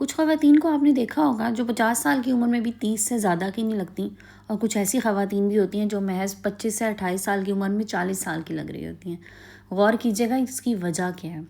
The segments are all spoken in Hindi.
कुछ ख़वातीन को आपने देखा होगा जो 50 साल की उम्र में भी 30 से ज़्यादा की नहीं लगती, और कुछ ऐसी ख़वातीन भी होती हैं जो महज़ 25 से 28 साल की उम्र में 40 साल की लग रही होती हैं। गौर कीजिएगा इसकी वजह क्या है।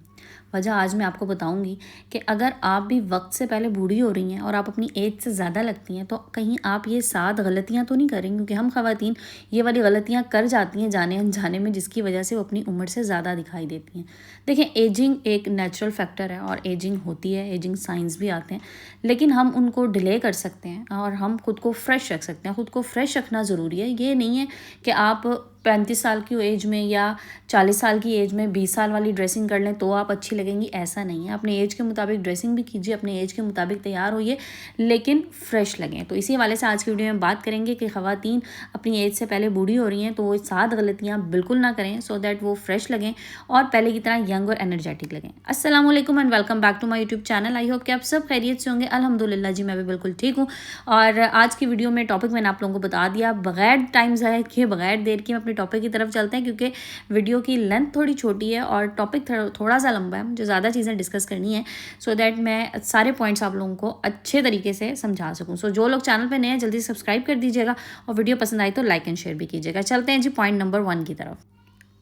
वजह आज मैं आपको बताऊंगी कि अगर आप भी वक्त से पहले बूढ़ी हो रही हैं और आप अपनी एज से ज़्यादा लगती हैं तो कहीं आप ये 7 गलतियां तो नहीं करेंगी, क्योंकि हम ख़वातीन ये वाली गलतियां कर जाती हैं जाने अनजाने में, जिसकी वजह से वो अपनी उम्र से ज़्यादा दिखाई देती हैं। देखिए, एजिंग एक नेचुरल फैक्टर है और एजिंग होती है, एजिंग साइंस भी आते हैं, लेकिन हम उनको डिले कर सकते हैं और हम खुद को फ्रेश रख सकते हैं। खुद को फ्रेश रखना ज़रूरी है। ये नहीं है कि आप 35 साल की एज में या 40 साल की एज में 20 साल वाली ड्रेसिंग कर लें तो आप अच्छी लगेंगी, ऐसा नहीं है। अपने एज के मुताबिक ड्रेसिंग भी कीजिए, अपने एज के मुताबिक तैयार होइए, लेकिन फ्रेश लगें। तो इसी हवाले से आज की वीडियो में बात करेंगे कि ख़वातीन अपनी एज से पहले बूढ़ी हो रही हैं तो वो 7 गलतियाँ बिल्कुल ना करें, सो दैट वो फ्रेश लगें और पहले की तरह यंग और एनर्जेटिक लगें। अस्सलाम वालेकुम and welcome back to my YouTube channel. I hope कि आप सब खैरियत से होंगे। अल्हम्दुलिल्लाह जी, मैं भी बिल्कुल ठीक हूँ। और आज की वीडियो में टॉपिक मैंने आप लोगों को बता दिया, बगैर टाइम ज़ाया किए, बगैर देर के अपने टॉपिक की तरफ चलते हैं, क्योंकि वीडियो की लेंथ थोड़ी छोटी है और टॉपिक थोड़ा सा लंबा है। मुझे ज़्यादा चीज़ें डिस्कस करनी है सो दैट मैं सारे पॉइंट्स आप लोगों को अच्छे तरीके से समझा सकूँ। सो जो लोग चैनल पे नए हैं जल्दी से सब्सक्राइब कर दीजिएगा और वीडियो पसंद आई तो लाइक एंड शेयर भी कीजिएगा। चलते हैं जी पॉइंट नंबर 1 की तरफ।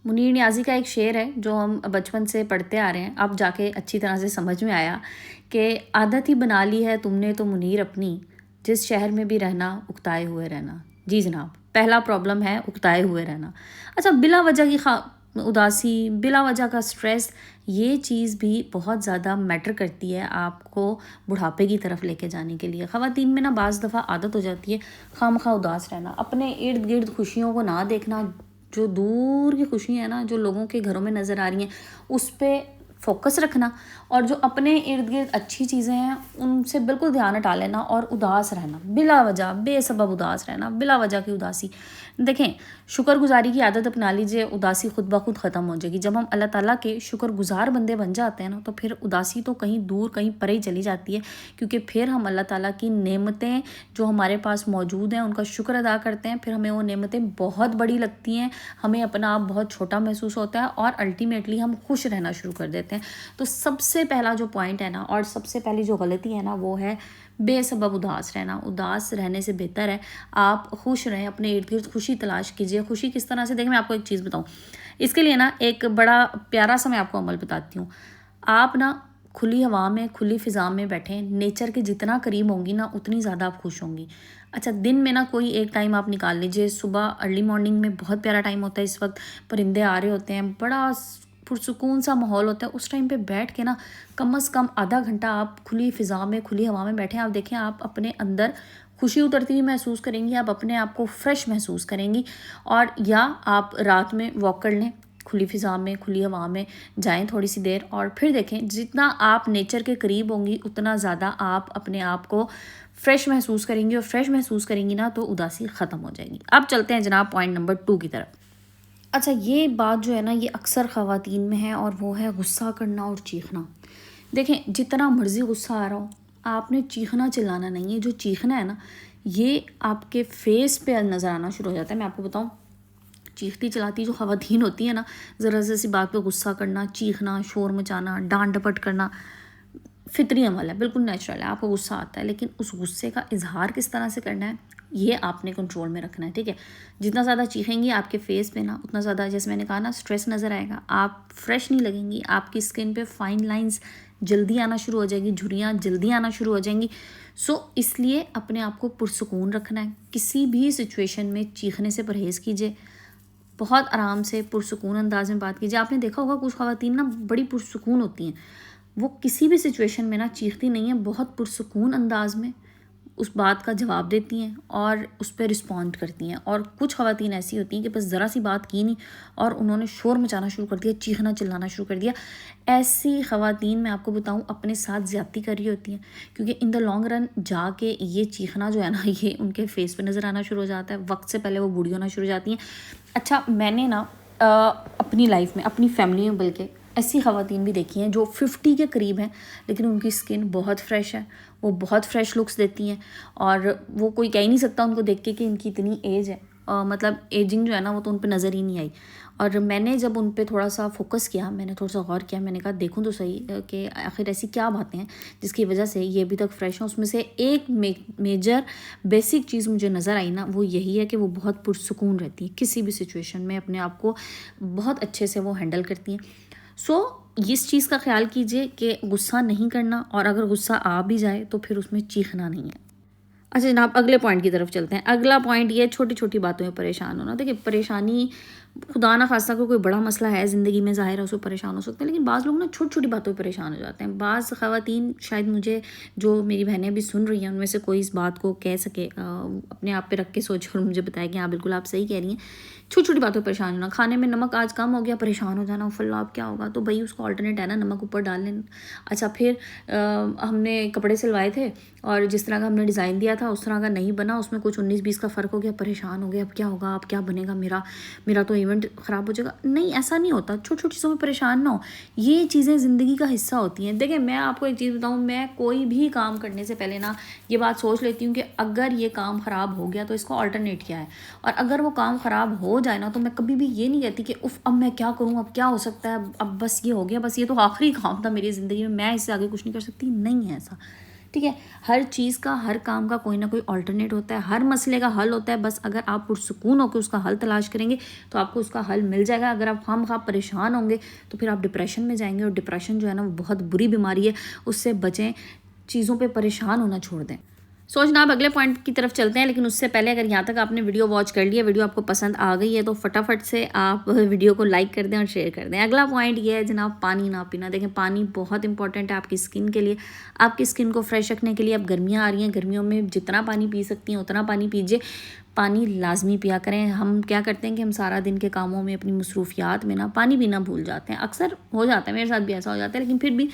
मुनीर नियाज़ी का एक शेर है जो हम बचपन से पढ़ते आ रहे हैं, अब जाके अच्छी तरह से समझ में आया कि आदत ही बना ली है तुमने तो मुनीर अपनी, जिस शहर में भी रहना उकताए हुए रहना। जी जनाब, पहला प्रॉब्लम है उकताए हुए रहना। अच्छा, बिला वजह की उदासी, बिला वजह का स्ट्रेस, ये चीज़ भी बहुत ज़्यादा मैटर करती है आपको बुढ़ापे की तरफ लेके जाने के लिए। ख़वातीन में ना बाज़ दफ़ा आदत हो जाती है खामखा उदास रहना, अपने इर्द गिर्द खुशियों को ना देखना, जो दूर की खुशी है ना, जो लोगों के घरों में नज़र आ रही हैं, उस पर फोकस रखना, और जो अपने इर्द गिर्द अच्छी चीज़ें हैं उनसे बिल्कुल ध्यान हटा लेना और उदास रहना, बिला वजह बेसबब उदास रहना, बिला वजह की उदासी। देखें, शुक्रगुजारी की आदत अपना लीजिए, उदासी खुद ब खुद ख़त्म हो जाएगी। जब हम अल्लाह ताला के शुक्रगुजार बंदे बन जाते हैं ना, तो फिर उदासी तो कहीं दूर कहीं परे ही चली जाती है, क्योंकि फिर हम अल्लाह ताला की नेमतें जो हमारे पास मौजूद हैं उनका शुक्र अदा करते हैं। फिर हमें वो नेमतें बहुत बड़ी लगती हैं, हमें अपना आप बहुत छोटा महसूस होता है और अल्टीमेटली हम खुश रहना शुरू कर देते हैं। तो सबसे पहला जो पॉइंट है ना, और सबसे पहली जो गलती है ना, वो है बेसबब उदास रहना। उदास रहने से बेहतर है आप खुश रहें, अपने इर्द गिर्द खुशी तलाश कीजिए। खुशी किस तरह से? देखिए, मैं आपको एक चीज़ बताऊँ, इसके लिए ना एक बड़ा प्यारा सा मैं आपको अमल बताती हूँ। आप ना खुली हवा में, खुली फ़िज़ा में बैठें, नेचर के जितना करीब होंगी ना उतनी ज़्यादा आप खुश होंगी। अच्छा, दिन में ना कोई एक टाइम आप निकाल लीजिए, सुबह अर्ली मॉर्निंग में बहुत प्यारा टाइम होता है, इस वक्त परिंदे आ रहे होते हैं, बड़ा पुरसुकून सा माहौल होता है। उस टाइम पे बैठ के ना कम से कम आधा घंटा आप खुली फ़िज़ा में, खुली हवा में बैठें। आप देखें, आप अपने अंदर खुशी उतरती हुई महसूस करेंगी, आप अपने आप को फ्रेश महसूस करेंगी। और या आप रात में वॉक कर लें, खुली फ़िज़ा में, खुली हवा में जाएं थोड़ी सी देर, और फिर देखें जितना आप नेचर के करीब होंगी उतना ज़्यादा आप अपने आप को फ्रेश महसूस करेंगी, और फ्रेश महसूस करेंगी ना तो उदासी ख़त्म हो जाएगी। अब चलते हैं जनाब पॉइंट नंबर 2 की तरफ। अच्छा, ये बात जो है ना, ये अक्सर ख़वातीन में है, और वो है गुस्सा करना और चीखना। देखें, जितना मर्ज़ी गुस्सा आ रहा हो, आपने चीखना चिल्लाना नहीं है। जो चीखना है ना, ये आपके फेस पे नज़र आना शुरू हो जाता है। मैं आपको बताऊँ, चीखती चिल्लाती जो ख़वातीन होती है ना, ज़रा सी बात पे गुस्सा करना, चीखना, शोर मचाना, डांट डपट करना, फितरी अमल है, बिल्कुल नेचुरल है। आपको गुस्सा आता है, लेकिन उस गुस्से का इजहार किस तरह से करना है ये आपने कंट्रोल में रखना है, ठीक है। जितना ज़्यादा चीखेंगी आपके फेस पे ना, उतना ज़्यादा, जैसे मैंने कहा ना, स्ट्रेस नज़र आएगा, आप फ्रेश नहीं लगेंगी, आपकी स्किन पे फाइन लाइंस जल्दी आना शुरू हो जाएगी, झुर्रियाँ जल्दी आना शुरू हो जाएंगी। सो इसलिए अपने आप को पुरसुकून रखना है। किसी भी सिचुएशन में चीखने से परहेज़ कीजिए, बहुत आराम से पुरसुकून अंदाज में बात कीजिए। आपने देखा होगा कुछ ख़वातीन ना बड़ी पुरसुकून होती हैं, वो किसी भी सिचुएशन में ना चीखती नहीं है, बहुत पुरसुकून अंदाज में उस बात का जवाब देती हैं और उस पर रिस्पॉन्ड करती हैं। और कुछ ख़वातीन ऐसी होती हैं कि बस ज़रा सी बात की नहीं और उन्होंने शोर मचाना शुरू कर दिया, चीखना चिल्लाना शुरू कर दिया। ऐसी ख़वातीन मैं आपको बताऊं अपने साथ ज़्यादती कर रही होती हैं, क्योंकि इन द लॉन्ग रन जाके ये चीखना जो है ना, ये उनके फेस पे नज़र आना शुरू हो जाता है, वक्त से पहले वो बूढ़ी होना शुरू हो जाती हैं। अच्छा, मैंने ना अपनी लाइफ में, अपनी फैमिली में बल्कि ऐसी ख़वातीन भी देखी हैं जो 50 के करीब हैं, लेकिन उनकी स्किन बहुत फ्रेश है, वो बहुत फ्रेश लुक्स देती हैं, और वो कोई कह ही नहीं सकता उनको देख के कि इनकी इतनी एज है। मतलब एजिंग जो है ना वो तो उन पे नज़र ही नहीं आई। और मैंने जब उन पे थोड़ा सा फोकस किया, मैंने थोड़ा सा गौर किया, मैंने कहा देखूँ तो सही कि आखिर ऐसी क्या बातें हैं जिसकी वजह से ये अभी तक फ्रेश हैं। उसमें से एक मेजर बेसिक चीज़ मुझे नज़र आई ना, वो यही है कि वो बहुत पुरसुकून रहती है, किसी भी सिचुएशन में अपने आप को बहुत अच्छे से वो हैंडल करती हैं। सो इस चीज़ का ख्याल कीजिए कि गुस्सा नहीं करना, और अगर गुस्सा आ भी जाए तो फिर उसमें चीखना नहीं है। अच्छा जनाब, अगले पॉइंट की तरफ चलते हैं। अगला पॉइंट ये है छोटी छोटी बातों में परेशान होना। देखिए परेशानी, खुदा ना खास्ता कोई बड़ा मसला है ज़िंदगी में, ज़ाहिर है उसको परेशान हो सकते हैं, लेकिन बाज़ लोग ना छोटी छोटी बातों पे परेशान हो जाते हैं। बाज़ ख़वातीन, शायद मुझे जो मेरी बहनें अभी सुन रही हैं उनमें से कोई इस बात को कह सके, अपने आप पे रख के सोचे और मुझे बताए कि हाँ बिल्कुल आप सही कह रही हैं। छोटी छोटी बातों पर परेशान होना, खाने में नमक आज कम हो गया परेशान हो जाना, फल्ला अब क्या होगा, तो भाई उसका ऑल्टरनेट है ना, नमक ऊपर डाल लें। अच्छा फिर हमने कपड़े सिलवाए थे और जिस तरह का हमने डिज़ाइन दिया था उस तरह का नहीं बना, उसमें कुछ 19-20 का फ़र्क हो गया, परेशान हो गया, अब क्या होगा, अब क्या बनेगा, मेरा मेरा तो इवेंट ख़राब हो जाएगा। नहीं, ऐसा नहीं होता, छोटी छोटी चीज़ों में परेशान ना हो, ये चीज़ें ज़िंदगी का हिस्सा होती हैं। देखिए मैं आपको एक चीज़ बताऊँ, मैं कोई भी काम करने से पहले ना ये बात सोच लेती हूँ कि अगर ये काम ख़राब हो गया तो इसका ऑल्टरनेट क्या है, और अगर वो काम ख़राब हो जाए ना तो मैं कभी भी ये नहीं कहती कि उफ़ अब मैं क्या करूँ, अब क्या हो सकता है, अब बस ये हो गया, बस ये तो आखिरी काम था मेरी ज़िंदगी में, मैं इससे आगे कुछ नहीं कर सकती। नहीं है ऐसा, ठीक है। हर चीज़ का, हर काम का कोई ना कोई ऑल्टरनेट होता है, हर मसले का हल होता है। बस अगर आप पुरसुकून होकर उसका हल तलाश करेंगे तो आपको उसका हल मिल जाएगा। अगर आप खामखा परेशान होंगे तो फिर आप डिप्रेशन में जाएंगे, और डिप्रेशन जो है ना वो बहुत बुरी बीमारी है, उससे बचें, चीज़ों पे परेशान होना छोड़ दें। सो जनाब अगले पॉइंट की तरफ चलते हैं, लेकिन उससे पहले अगर यहाँ तक आपने वीडियो वॉच कर लिया, वीडियो आपको पसंद आ गई है तो फटाफट से आप वीडियो को लाइक कर दें और शेयर कर दें। अगला पॉइंट ये है जनाब, पानी ना पीना। देखें पानी बहुत इंपॉर्टेंट है आपकी स्किन के लिए, आपकी स्किन को फ्रेश रखने के लिए। अब गर्मियाँ आ रही हैं, गर्मियों में जितना पानी पी सकती हैं उतना पानी पीजिए, पानी लाजमी पिया करें। हम क्या करते हैं कि हम सारा दिन के कामों में, अपनी मसरूफियात में ना पानी पीना भूल जाते हैं, अक्सर हो जाता है, मेरे साथ भी ऐसा हो जाता है। लेकिन फिर भी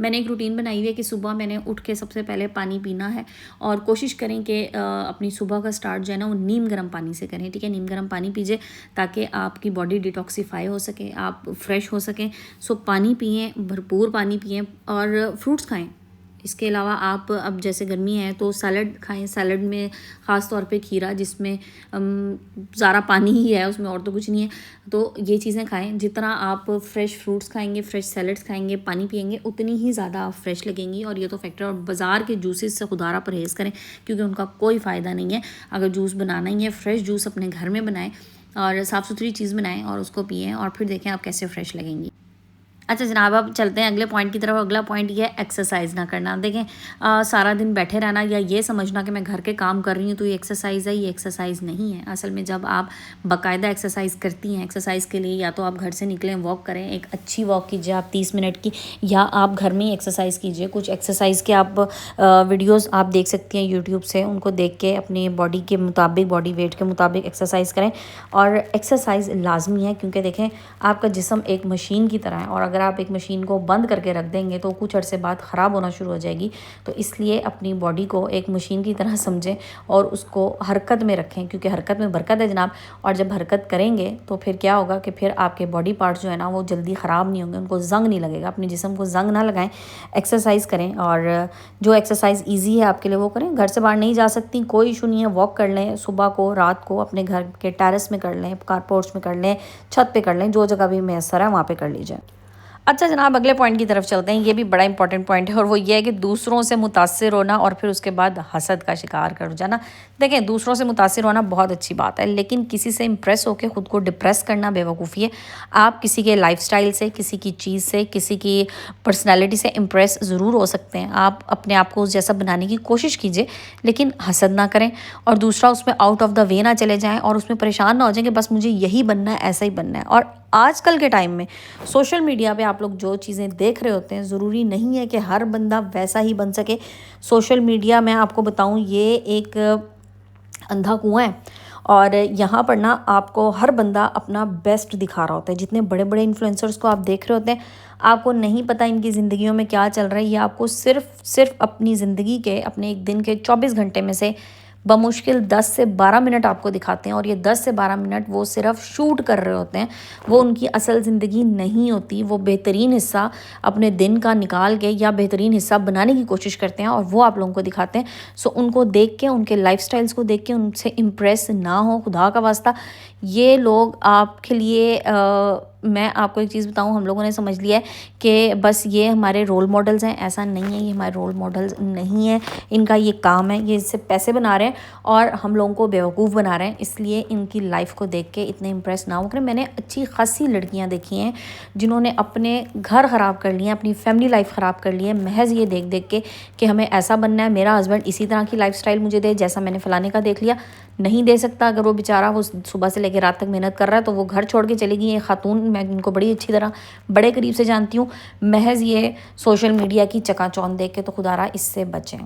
मैंने एक रूटीन बनाई हुई है कि सुबह मैंने उठ के सबसे पहले पानी पीना है, और कोशिश करें कि अपनी सुबह का स्टार्ट जो है ना वो नीम गर्म पानी से करें, ठीक है। नीम गर्म पानी पीजिए ताकि आपकी बॉडी डिटॉक्सीफाई हो सके, आप फ्रेश हो सकें। सो पानी पिएँ, भरपूर पानी पिएँ, और फ्रूट्स खाएँ। इसके अलावा आप, अब जैसे गर्मी है तो सैलड खाएं। सैलड में ख़ास तौर पे खीरा, जिसमें ज़्यादा पानी ही है उसमें, और तो कुछ नहीं है, तो ये चीज़ें खाएं। जितना आप फ्रेश फ्रूट्स खाएंगे, फ्रेश सैलड्स खाएंगे, पानी पिएंगे, उतनी ही ज़्यादा आप फ्रेश लगेंगी, और ये तो फैक्टर। और बाज़ार के जूसेस से खुदारा परहेज़ करें क्योंकि उनका कोई फ़ायदा नहीं है। अगर जूस बनाना ही है, फ्रेश जूस अपने घर में बनाएं और साफ़ सुथरी चीज़ बनाएं और उसको पिएँ, और फिर देखें आप कैसे फ्रेश लगेंगी। अच्छा जनाब, अब चलते हैं अगले पॉइंट की तरफ। अगला पॉइंट ये है एक्सरसाइज ना करना। देखें सारा दिन बैठे रहना या ये समझना कि मैं घर के काम कर रही हूँ तो ये एक्सरसाइज है, ये एक्सरसाइज नहीं है। असल में जब आप बाकायदा एक्सरसाइज करती हैं, एक्सरसाइज के लिए या तो आप घर से निकलें, वॉक करें, एक अच्छी वॉक कीजिए आप 30 मिनट की, या आप घर में ही एक्सरसाइज कीजिए। कुछ एक्सरसाइज के आप वीडियोज़ आप देख सकती हैं यूट्यूब से, उनको देख के अपनी बॉडी के मुताबिक, बॉडी वेट के मुताबिक एक्सरसाइज करें। और एक्सरसाइज लाजमी है क्योंकि देखें आपका जिस्म एक मशीन की तरह है, और अगर आप एक मशीन को बंद करके रख देंगे तो कुछ अरसे बाद ख़राब होना शुरू हो जाएगी। तो इसलिए अपनी बॉडी को एक मशीन की तरह समझें और उसको हरकत में रखें, क्योंकि हरकत में बरकत है जनाब। और जब हरकत करेंगे तो फिर क्या होगा कि फिर आपके बॉडी पार्ट्स जो है ना वो जल्दी ख़राब नहीं होंगे, उनको जंग नहीं लगेगा। अपने जिस्म को जंग ना लगाएं, एक्सरसाइज करें, और जो एक्सरसाइज ईजी है आपके लिए वो करें। घर से बाहर नहीं जा सकती, कोई इशू नहीं है, वॉक कर लें, सुबह को, रात को, अपने घर के टेरेस में कर लें, कारपोर्च में कर लें, छत पे कर लें, जो जगह भी मैसर है वहाँ पे कर लीजिए। अच्छा जनाब, अगले पॉइंट की तरफ चलते हैं। ये भी बड़ा इंपॉर्टेंट पॉइंट है, और वो ये है कि दूसरों से मुतासिर होना और फिर उसके बाद हसद का शिकार कर जाना। देखें दूसरों से मुतासिर होना बहुत अच्छी बात है, लेकिन किसी से इम्प्रेस होकर ख़ुद को डिप्रेस करना बेवकूफ़ी है। आप किसी के लाइफस्टाइल से, किसी की चीज़ से, किसी की पर्सनैलिटी से इम्प्रेस ज़रूर हो सकते हैं। आप अपने आप को उस जैसा बनाने की कोशिश कीजिए, लेकिन हसद ना करें, और दूसरा उसमें आउट ऑफ द वे ना चले जाएँ और उसमें परेशान ना हो जाएं कि बस मुझे यही बनना है, ऐसा ही बनना है। और आजकल के टाइम में सोशल मीडिया पे आप लोग जो चीज़ें देख रहे होते हैं, ज़रूरी नहीं है कि हर बंदा वैसा ही बन सके। सोशल मीडिया मैं आपको बताऊं, ये एक अंधा कुआं है, और यहाँ पर ना आपको हर बंदा अपना बेस्ट दिखा रहा होता है। जितने बड़े बड़े इन्फ्लुएंसर्स को आप देख रहे होते हैं, आपको नहीं पता इनकी ज़िंदगियों में क्या चल रहा है। ये आपको सिर्फ अपनी ज़िंदगी के, अपने एक दिन के 24 घंटे में से बमुश्किल 10 से 12 मिनट आपको दिखाते हैं, और ये 10 से 12 मिनट वो सिर्फ शूट कर रहे होते हैं, वो उनकी असल ज़िंदगी नहीं होती। वो बेहतरीन हिस्सा अपने दिन का निकाल के या बेहतरीन हिस्सा बनाने की कोशिश करते हैं और वो आप लोगों को दिखाते हैं। सो उनको देख के, उनके लाइफस्टाइल्स को देख के उनसे इम्प्रेस ना हो, खुदा का वास्ता। ये लोग आपके लिए मैं आपको एक चीज़ बताऊं, हम लोगों ने समझ लिया है कि बस ये हमारे रोल मॉडल्स हैं। ऐसा नहीं है, ये हमारे रोल मॉडल्स नहीं है। इनका ये काम है, ये इससे पैसे बना रहे हैं और हम लोगों को बेवकूफ़ बना रहे हैं। इसलिए इनकी लाइफ को देख के इतने इम्प्रेस ना हो करें। मैंने अच्छी खासी लड़कियां देखी हैं जिन्होंने अपने घर ख़राब कर लिए हैं, अपनी फैमिली लाइफ ख़राब कर ली है, महज ये देख देख के कि हमें ऐसा बनना है, मेरा हस्बैंड इसी तरह की लाइफस्टाइल मुझे दे जैसा मैंने फ़लाने का देख लिया। नहीं दे सकता। अगर वो बेचारा वो सुबह से लेकर रात तक मेहनत कर रहा है तो वो घर छोड़ के चली गई। ये खातून, मैं इनको बड़ी अच्छी तरह बड़े करीब से जानती हूँ। महज ये सोशल मीडिया की चकाचौंध देख के तो खुदारा इससे बचें।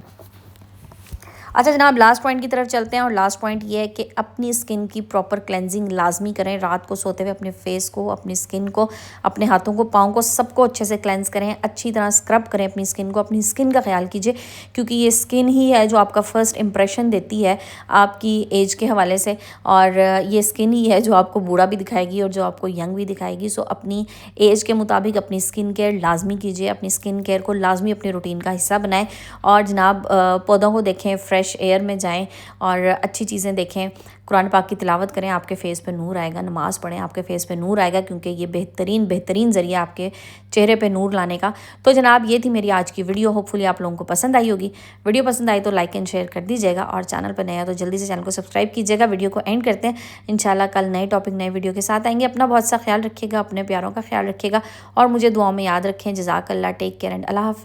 अच्छा जनाब, लास्ट पॉइंट की तरफ चलते हैं, और लास्ट पॉइंट ये है कि अपनी स्किन की प्रॉपर क्लेंजिंग लाजमी करें। रात को सोते हुए अपने फेस को, अपनी स्किन को, अपने हाथों को, पाँव को, सबको अच्छे से क्लेंज करें। अच्छी तरह स्क्रब करें अपनी स्किन को। अपनी स्किन का ख्याल कीजिए, क्योंकि ये स्किन ही है जो आपका फर्स्ट इंप्रेशन देती है आपकी एज के हवाले से, और ये स्किन ही है जो आपको बूढ़ा भी दिखाएगी और जो आपको यंग भी दिखाएगी। सो अपनी एज के मुताबिक अपनी स्किन केयर लाजमी कीजिए। अपनी स्किन केयर को लाजमी अपने रूटीन का हिस्सा बनाएं। और जनाब पौधों को देखें, फ्रेश एयर में जाएं और अच्छी चीज़ें देखें। कुरान पाक की तिलावत करें, आपके फेस पे नूर आएगा। नमाज पढ़ें, आपके फेस पे नूर आएगा, क्योंकि ये बेहतरीन ज़रिया आपके चेहरे पे नूर लाने का। तो जनाब ये थी मेरी आज की वीडियो। होपफुली आप लोगों को पसंद आई होगी। वीडियो पसंद आई तो लाइक एंड शेयर कर दीजिएगा, और चैनल पर नया तो जल्दी से चैनल को सब्सक्राइब कीजिएगा। वीडियो को एंड करते हैं। इंशाल्लाह कल नए टॉपिक, नए वीडियो के साथ आएंगे। अपना बहुत सा ख्याल रखिएगा, अपने प्यारों का ख्याल रखिएगा, और मुझे दुआओं में याद रखें। जज़ाकल्लाह, टेक केयर एंड अल्लाह हाफ़िज़।